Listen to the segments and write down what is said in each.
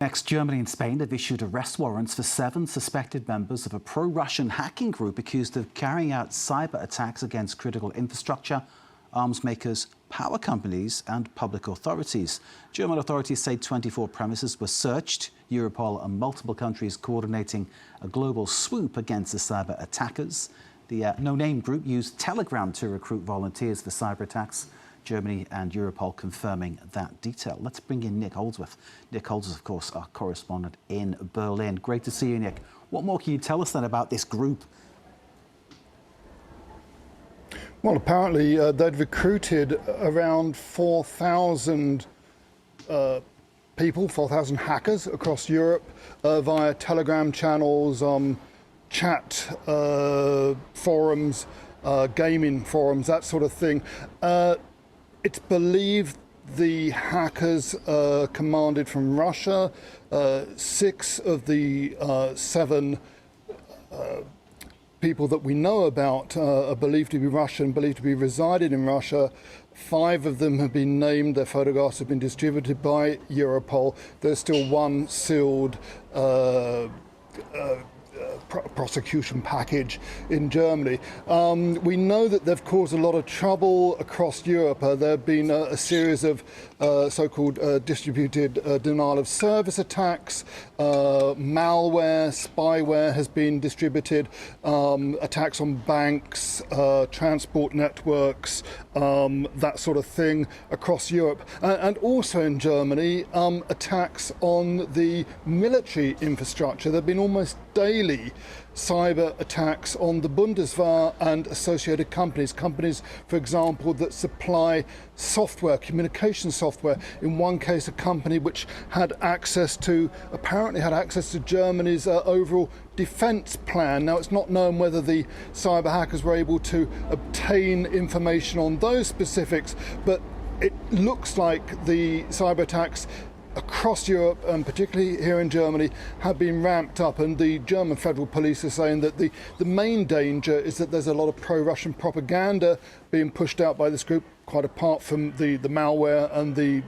Next, Germany and Spain have issued arrest warrants for 7 suspected members of a pro-Russian hacking group accused of carrying out cyber attacks against critical infrastructure, arms makers, power companies and public authorities. German authorities say 24 premises were searched. Europol and multiple countries coordinating a global swoop against the cyber attackers. The no-name group used Telegram to recruit volunteers for cyber attacks. Germany and Europol confirming that detail. Let's bring in Nick Holdsworth. Nick Holdsworth, of course, our correspondent in Berlin. Great to see you, Nick. What more can you tell us then about this group? Well, apparently they'd recruited around 4,000 people, 4,000 hackers across Europe via Telegram channels, chat forums, gaming forums, that sort of thing. It's believed the hackers commanded from Russia. 6 of the 7 people that we know about are believed to be Russian, believed to be residing in Russia. 5 of them have been named. Their photographs have been distributed by Europol. There's still one sealed prosecution package in Germany. We know that they've caused a lot of trouble across Europe. There have been a series of so-called distributed denial of service attacks, malware, spyware has been distributed, attacks on banks, transport networks, that sort of thing across Europe. And also in Germany, attacks on the military infrastructure. There have been almost daily cyber attacks on the Bundeswehr and associated companies. Companies, for example, that supply software, communication software. In one case, a company which had access to, apparently had access to Germany's overall defence plan. Now, it's not known whether the cyber hackers were able to obtain information on those specifics, but it looks like the cyber attacks across Europe, and particularly here in Germany, have been ramped up, and the German federal police are saying that the main danger is that there's a lot of pro-Russian propaganda being pushed out by this group, quite apart from the malware and the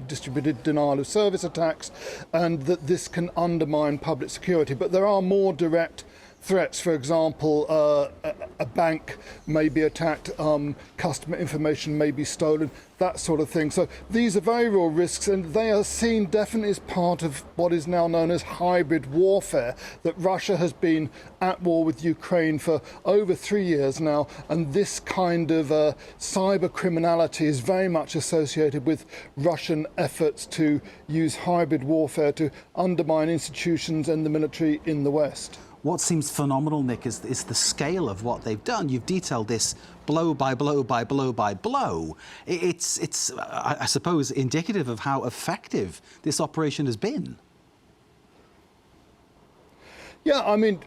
distributed denial of service attacks, and that this can undermine public security. But there are more direct threats. For example, a bank may be attacked, customer information may be stolen, that sort of thing. So these are very real risks, and they are seen definitely as part of what is now known as hybrid warfare, that Russia has been at war with Ukraine for over 3 years now, and this kind of cyber criminality is very much associated with Russian efforts to use hybrid warfare to undermine institutions and the military in the West. What seems phenomenal, Nick, is the scale of what they've done. You've detailed this blow by blow by blow by blow. It's I suppose, indicative of how effective this operation has been. Yeah, I mean,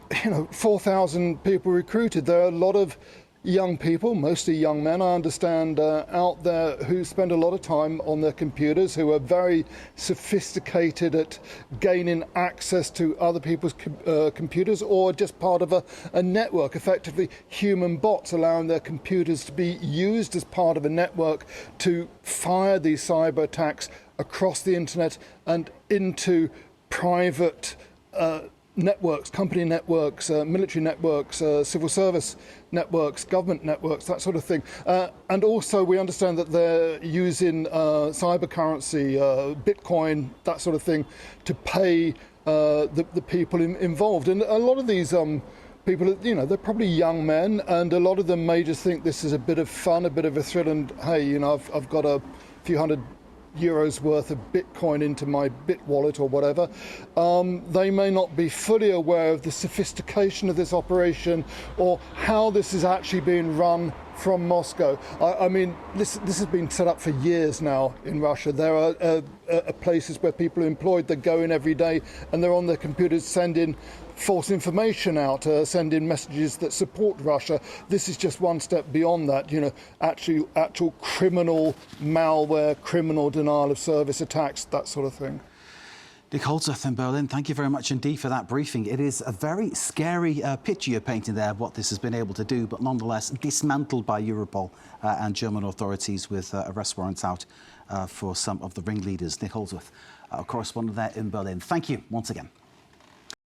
4,000 people recruited. There are a lot of young people, mostly young men, I understand, out there who spend a lot of time on their computers, who are very sophisticated at gaining access to other people's computers, or just part of a network, effectively human bots allowing their computers to be used as part of a network to fire these cyber attacks across the internet and into private networks, company networks, military networks, civil service networks, government networks, that sort of thing. And also we understand that they're using cyber currency, Bitcoin, that sort of thing, to pay the people involved. And a lot of these people, they're probably young men, and a lot of them may just think this is a bit of fun, a bit of a thrill, and hey, I've got a few hundred euros worth of Bitcoin into my Bit wallet or whatever. They may not be fully aware of the sophistication of this operation or how this is actually being run from Moscow. I mean, this has been set up for years now in Russia. There are places where people are employed that go in every day and they're on their computers sending false information out, sending messages that support Russia. This is just one step beyond that, actual criminal malware, criminal denial of service attacks, that sort of thing. Nick Holdsworth in Berlin, thank you very much indeed for that briefing. It is a very scary picture you're painting there of what this has been able to do, but nonetheless dismantled by Europol and German authorities with arrest warrants out for some of the ringleaders. Nick Holdsworth our correspondent there in Berlin. Thank you once again.